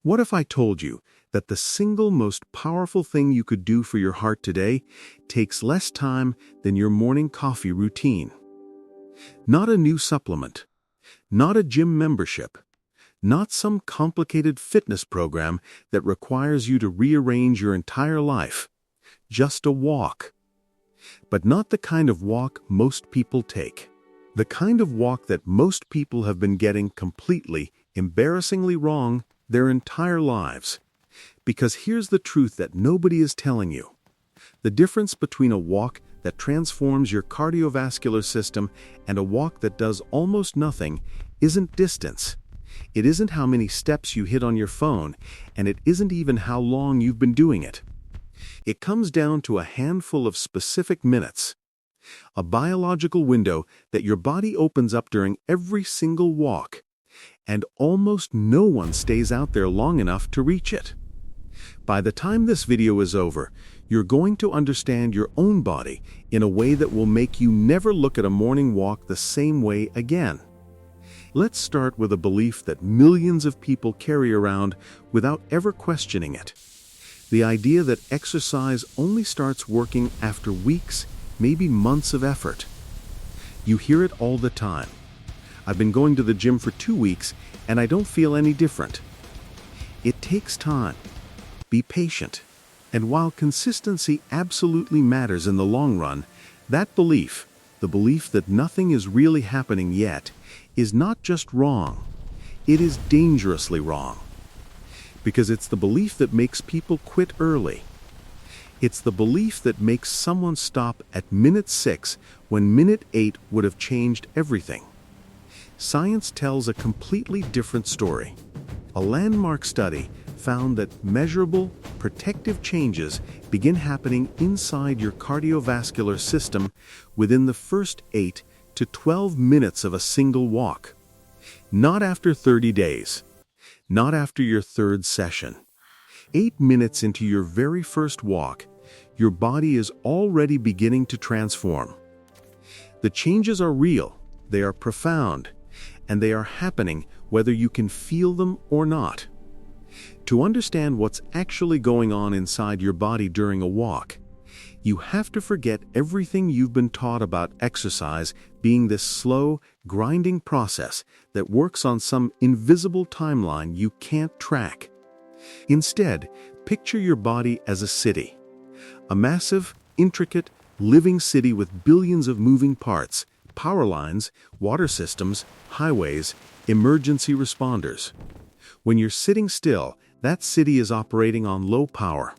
What if I told you that the single most powerful thing you could do for your heart today takes less time than your morning coffee routine? Not a new supplement, not a gym membership, not some complicated fitness program that requires you to rearrange your entire life. Just a walk. But not the kind of walk most people take. The kind of walk that most people have been getting completely, embarrassingly wrong their entire lives. Because here's the truth that nobody is telling you. The difference between a walk that transforms your cardiovascular system and a walk that does almost nothing isn't distance. It isn't how many steps you hit on your phone, and it isn't even how long you've been doing it. It comes down to a handful of specific minutes. A biological window that your body opens up during every single walk, and almost no one stays out there long enough to reach it. By the time this video is over, you're going to understand your own body in a way that will make you never look at a morning walk the same way again. Let's start with a belief that millions of people carry around without ever questioning it. The idea that exercise only starts working after weeks, maybe months of effort. You hear it all the time. I've been going to the gym for 2 weeks and I don't feel any different. It takes time. Be patient. And while consistency absolutely matters in the long run, that belief, the belief that nothing is really happening yet, is not just wrong. It is dangerously wrong. Because it's the belief that makes people quit early. It's the belief that makes someone stop at minute 6 when minute 8 would have changed everything. Science tells a completely different story. A landmark study found that measurable, protective changes begin happening inside your cardiovascular system within the first 8 to 12 minutes of a single walk. Not after 30 days. Not after your third session. 8 minutes into your very first walk, your body is already beginning to transform. The changes are real, they are profound, and they are happening whether you can feel them or not. To understand what's actually going on inside your body during a walk, you have to forget everything you've been taught about exercise being this slow, grinding process that works on some invisible timeline you can't track. Instead, picture your body as a city. A massive, intricate, living city with billions of moving parts, power lines, water systems, highways, emergency responders. When you're sitting still, that city is operating on low power.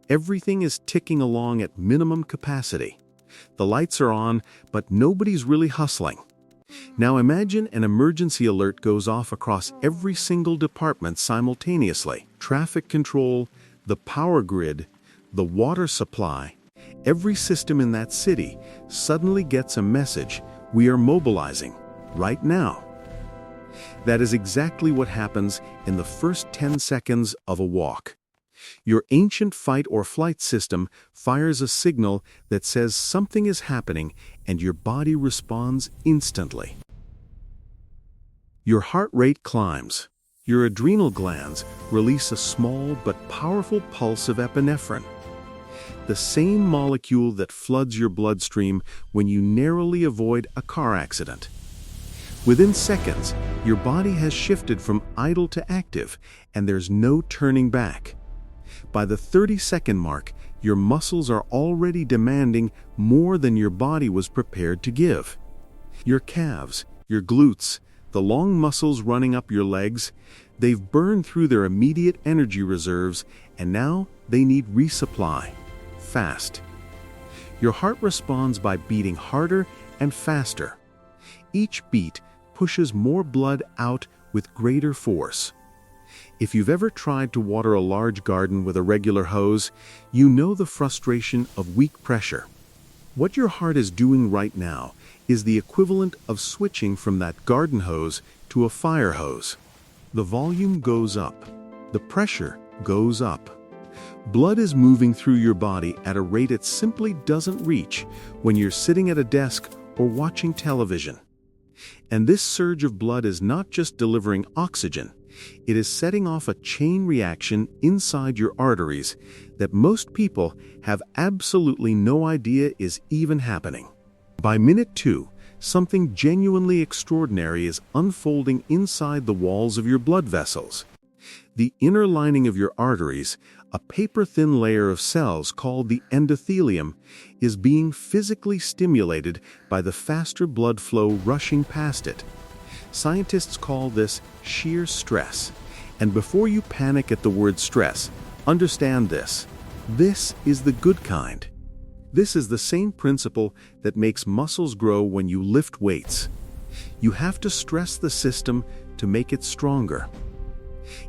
Everything is ticking along at minimum capacity. The lights are on, but nobody's really hustling. Now imagine an emergency alert goes off across every single department simultaneously. Traffic control, the power grid, the water supply. Every system in that city suddenly gets a message: we are mobilizing, right now. That is exactly what happens in the first 10 seconds of a walk. Your ancient fight or flight system fires a signal that says something is happening, and your body responds instantly. Your heart rate climbs. Your adrenal glands release a small but powerful pulse of epinephrine, the same molecule that floods your bloodstream when you narrowly avoid a car accident. Within seconds, your body has shifted from idle to active, and there's no turning back. By the 30-second mark, your muscles are already demanding more than your body was prepared to give. Your calves, your glutes, the long muscles running up your legs, they've burned through their immediate energy reserves, and now they need resupply. Fast. Your heart responds by beating harder and faster. Each beat pushes more blood out with greater force. If you've ever tried to water a large garden with a regular hose, you know the frustration of weak pressure. What your heart is doing right now is the equivalent of switching from that garden hose to a fire hose. The volume goes up. The pressure goes up. Blood is moving through your body at a rate it simply doesn't reach when you're sitting at a desk or watching television. And this surge of blood is not just delivering oxygen, It is setting off a chain reaction inside your arteries that most people have absolutely no idea is even happening. By minute 2, something genuinely extraordinary is unfolding inside the walls of your blood vessels. The inner lining of your arteries, a paper-thin layer of cells called the endothelium, is being physically stimulated by the faster blood flow rushing past it. Scientists call this shear stress. And before you panic at the word stress, understand this. This is the good kind. This is the same principle that makes muscles grow when you lift weights. You have to stress the system to make it stronger.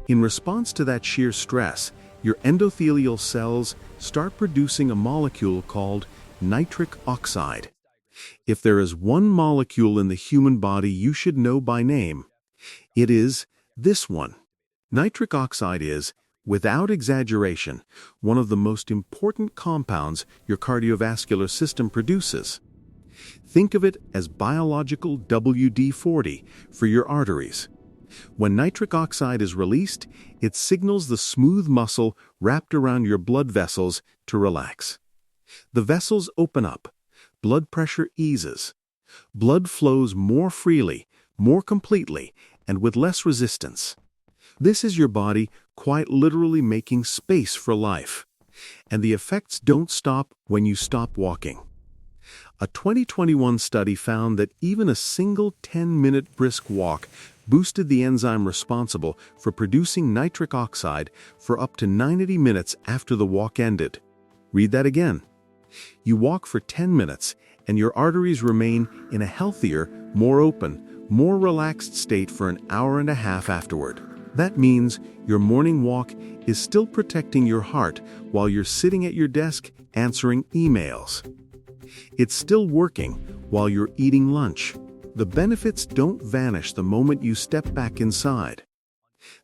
In response to that shear stress, your endothelial cells start producing a molecule called nitric oxide. If there is one molecule in the human body you should know by name, it is this one. Nitric oxide is, without exaggeration, one of the most important compounds your cardiovascular system produces. Think of it as biological WD-40 for your arteries. When nitric oxide is released, it signals the smooth muscle wrapped around your blood vessels to relax. The vessels open up, blood pressure eases. Blood flows more freely, more completely, and with less resistance. This is your body quite literally making space for life. And the effects don't stop when you stop walking. A 2021 study found that even a single 10-minute brisk walk boosted the enzyme responsible for producing nitric oxide for up to 90 minutes after the walk ended. Read that again. You walk for 10 minutes and your arteries remain in a healthier, more open, more relaxed state for an hour and a half afterward. That means your morning walk is still protecting your heart while you're sitting at your desk answering emails. It's still working while you're eating lunch. The benefits don't vanish the moment you step back inside.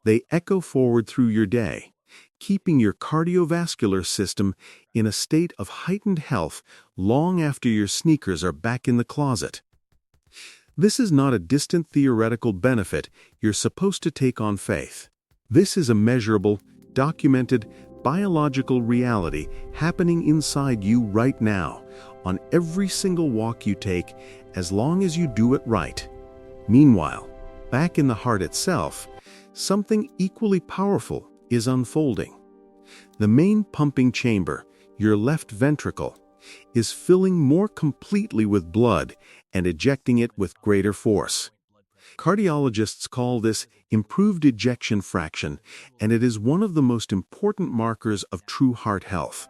They echo forward through your day, keeping your cardiovascular system in a state of heightened health long after your sneakers are back in the closet. This is not a distant theoretical benefit you're supposed to take on faith. This is a measurable, documented, biological reality happening inside you right now, on every single walk you take, as long as you do it right. Meanwhile, back in the heart itself, something equally powerful is unfolding. The main pumping chamber, your left ventricle, is filling more completely with blood and ejecting it with greater force. Cardiologists call this improved ejection fraction, and it is one of the most important markers of true heart health.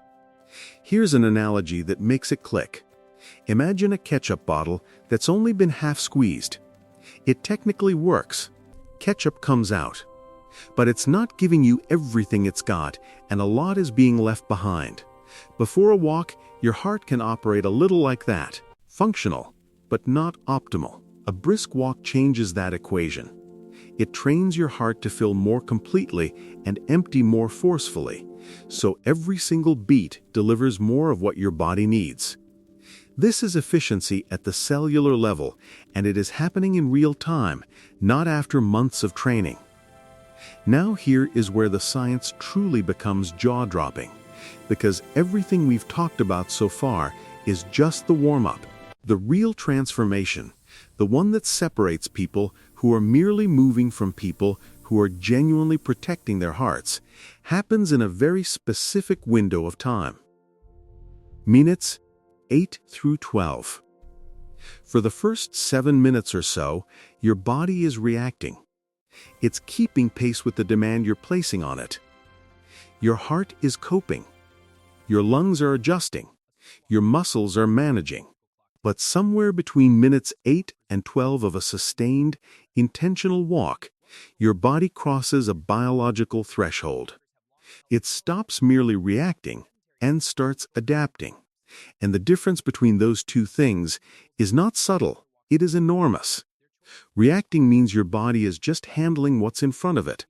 Here's an analogy that makes it click. Imagine a ketchup bottle that's only been half squeezed. It technically works. Ketchup comes out. But it's not giving you everything it's got, and a lot is being left behind. Before a walk, your heart can operate a little like that. Functional, but not optimal. A brisk walk changes that equation. It trains your heart to fill more completely and empty more forcefully, so every single beat delivers more of what your body needs. This is efficiency at the cellular level, and it is happening in real time, not after months of training. Now here is where the science truly becomes jaw-dropping, because everything we've talked about so far is just the warm-up. The real transformation, the one that separates people who are merely moving from people who are genuinely protecting their hearts, happens in a very specific window of time. Minutes 8 through 12. For the first 7 minutes or so, your body is reacting. It's keeping pace with the demand you're placing on it. Your heart is coping. Your lungs are adjusting. Your muscles are managing. But somewhere between minutes 8 and 12 of a sustained, intentional walk, your body crosses a biological threshold. It stops merely reacting and starts adapting. And the difference between those two things is not subtle, it is enormous. Reacting means your body is just handling what's in front of it.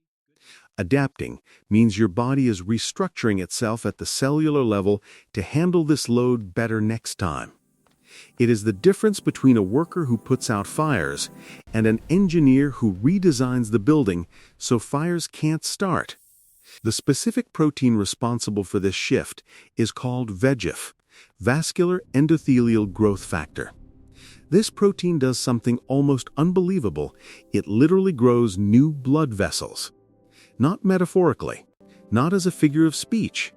Adapting means your body is restructuring itself at the cellular level to handle this load better next time. It is the difference between a worker who puts out fires and an engineer who redesigns the building so fires can't start. The specific protein responsible for this shift is called VEGF, vascular endothelial growth factor. This protein does something almost unbelievable. It literally grows new blood vessels. Not metaphorically, not as a figure of speech.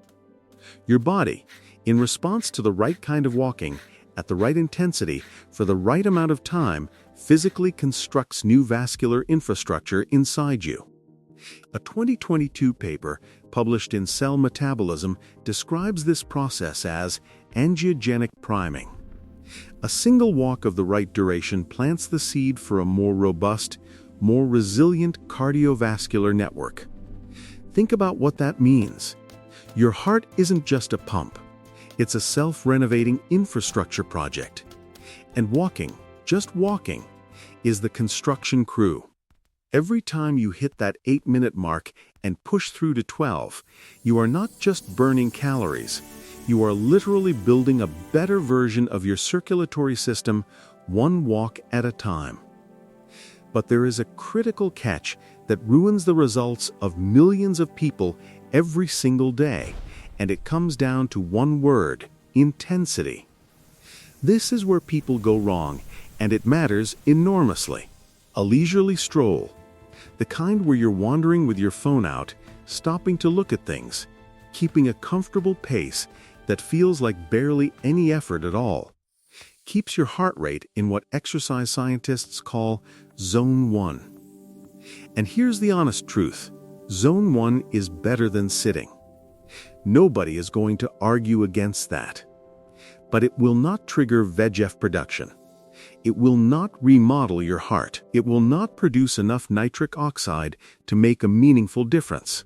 Your body, in response to the right kind of walking, at the right intensity, for the right amount of time, physically constructs new vascular infrastructure inside you. A 2022 paper published in Cell Metabolism describes this process as angiogenic priming. A single walk of the right duration plants the seed for a more robust, more resilient cardiovascular network. Think about what that means. Your heart isn't just a pump. It's a self-renovating infrastructure project. And walking, just walking, is the construction crew. Every time you hit that 8-minute mark and push through to 12, you are not just burning calories. You are literally building a better version of your circulatory system, one walk at a time. But there is a critical catch that ruins the results of millions of people every single day, and it comes down to one word: intensity. This is where people go wrong, and it matters enormously. A leisurely stroll, the kind where you're wandering with your phone out, stopping to look at things, keeping a comfortable pace that feels like barely any effort at all, keeps your heart rate in what exercise scientists call Zone 1. And here's the honest truth: Zone 1 is better than sitting. Nobody is going to argue against that. But it will not trigger VEGF production. It will not remodel your heart. It will not produce enough nitric oxide to make a meaningful difference.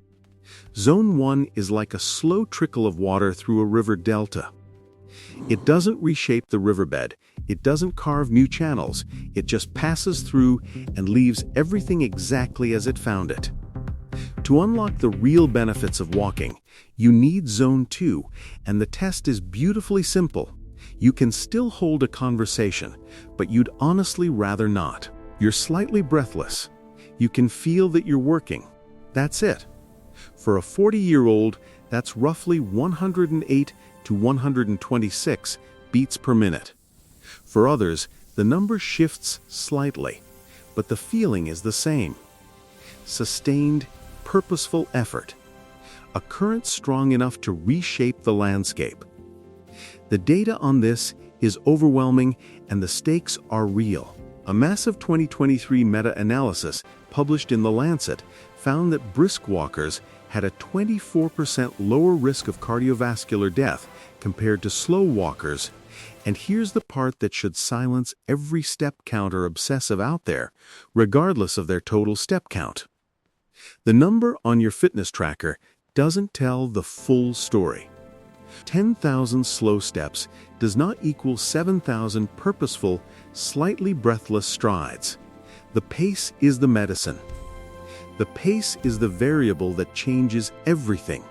Zone 1 is like a slow trickle of water through a river delta. It doesn't reshape the riverbed. It doesn't carve new channels. It just passes through and leaves everything exactly as it found it. To unlock the real benefits of walking, you need Zone 2, and the test is beautifully simple. You can still hold a conversation, but you'd honestly rather not. You're slightly breathless. You can feel that you're working. That's it. For a 40-year-old, that's roughly 108 to 126 beats per minute. For others, the number shifts slightly, but the feeling is the same. Sustained, purposeful effort. A current strong enough to reshape the landscape. The data on this is overwhelming, and the stakes are real. A massive 2023 meta-analysis published in The Lancet found that brisk walkers had a 24% lower risk of cardiovascular death compared to slow walkers. And here's the part that should silence every step counter obsessive out there, regardless of their total step count. The number on your fitness tracker doesn't tell the full story. 10,000 slow steps does not equal 7,000 purposeful, slightly breathless strides. The pace is the medicine. The pace is the variable that changes everything.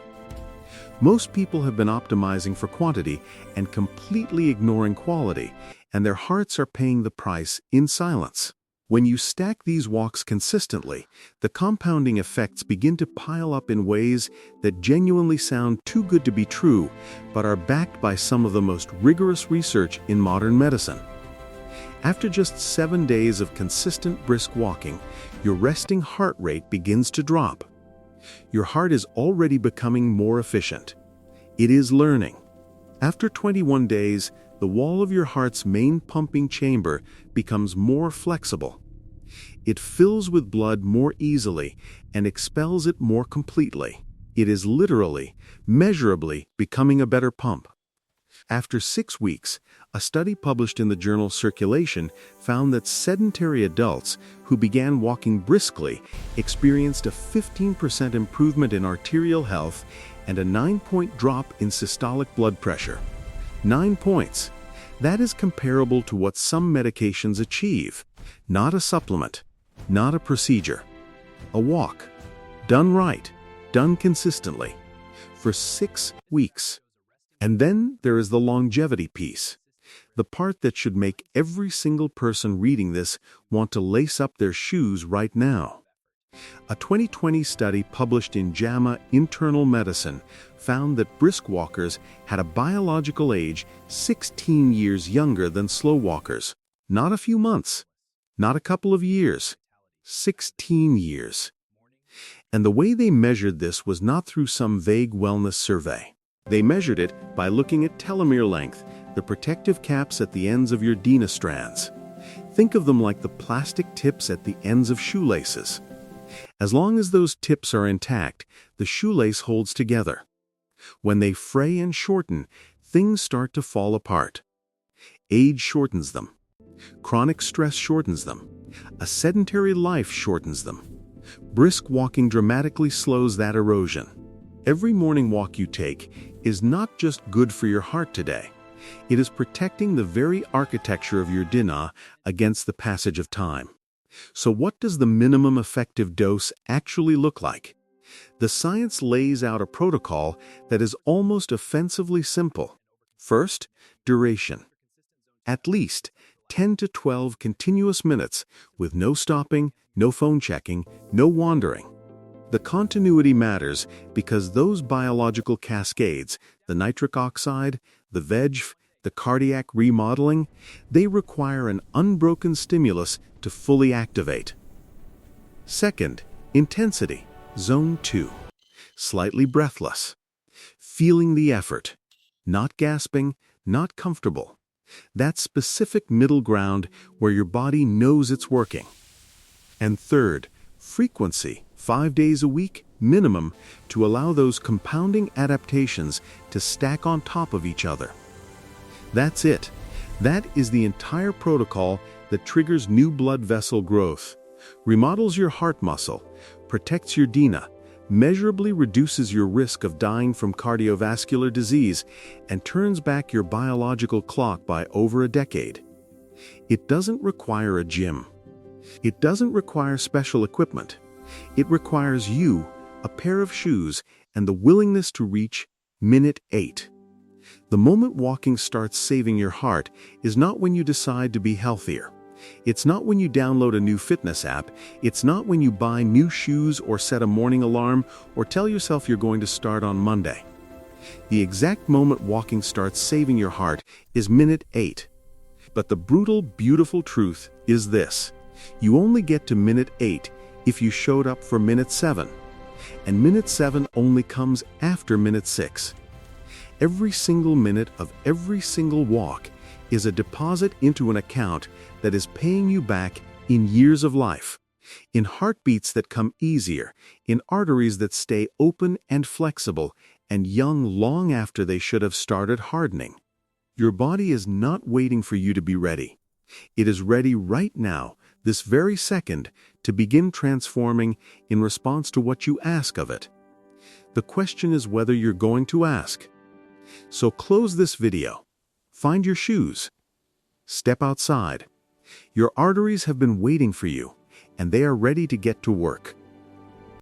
Most people have been optimizing for quantity and completely ignoring quality, and their hearts are paying the price in silence. When you stack these walks consistently, the compounding effects begin to pile up in ways that genuinely sound too good to be true, but are backed by some of the most rigorous research in modern medicine. After just 7 days of consistent brisk walking, your resting heart rate begins to drop. Your heart is already becoming more efficient. It is learning. After 21 days, the wall of your heart's main pumping chamber becomes more flexible. It fills with blood more easily and expels it more completely. It is literally, measurably becoming a better pump. After 6 weeks, a study published in the journal Circulation found that sedentary adults who began walking briskly experienced a 15% improvement in arterial health and a 9-point drop in systolic blood pressure. 9 points. That is comparable to what some medications achieve. Not a supplement, not a procedure. A walk. Done right, done consistently, for 6 weeks. And then there is the longevity piece. the part that should make every single person reading this want to lace up their shoes right now. A 2020 study published in JAMA Internal Medicine found that brisk walkers had a biological age 16 years younger than slow walkers. Not a few months, not a couple of years, 16 years. And the way they measured this was not through some vague wellness survey. They measured it by looking at telomere length, the protective caps at the ends of your DNA strands. Think of them like the plastic tips at the ends of shoelaces. As long as those tips are intact, the shoelace holds together. When they fray and shorten, things start to fall apart. Age shortens them. Chronic stress shortens them. A sedentary life shortens them. Brisk walking dramatically slows that erosion. Every morning walk you take is not just good for your heart today. It is protecting the very architecture of your DNA against the passage of time. So what does the minimum effective dose actually look like? The science lays out a protocol that is almost offensively simple. First, duration. At least 10 to 12 continuous minutes with no stopping, no phone checking, no wandering. The continuity matters because those biological cascades, the nitric oxide, the VEGF, the cardiac remodeling, they require an unbroken stimulus to fully activate. Second, intensity, zone 2. Slightly breathless. Feeling the effort. Not gasping, not comfortable. That specific middle ground where your body knows it's working. And third, frequency, 5 days a week, minimum, to allow those compounding adaptations to stack on top of each other. That's it. That is the entire protocol that triggers new blood vessel growth, remodels your heart muscle, protects your DNA, measurably reduces your risk of dying from cardiovascular disease, and turns back your biological clock by over a decade. It doesn't require a gym. It doesn't require special equipment. It requires you, a pair of shoes, and the willingness to reach minute 8. The moment walking starts saving your heart is not when you decide to be healthier. It's not when you download a new fitness app. It's not when you buy new shoes or set a morning alarm or tell yourself you're going to start on Monday. The exact moment walking starts saving your heart is minute 8. But the brutal, beautiful truth is this. You only get to minute 8 if you showed up for minute 7. And minute 7 only comes after minute 6. Every single minute of every single walk is a deposit into an account that is paying you back in years of life, in heartbeats that come easier, in arteries that stay open and flexible and young long after they should have started hardening. Your body is not waiting for you to be ready. It is ready right now, this very second, to begin transforming in response to what you ask of it. The question is whether you're going to ask. So close this video. Find your shoes. Step outside. Your arteries have been waiting for you, and they are ready to get to work.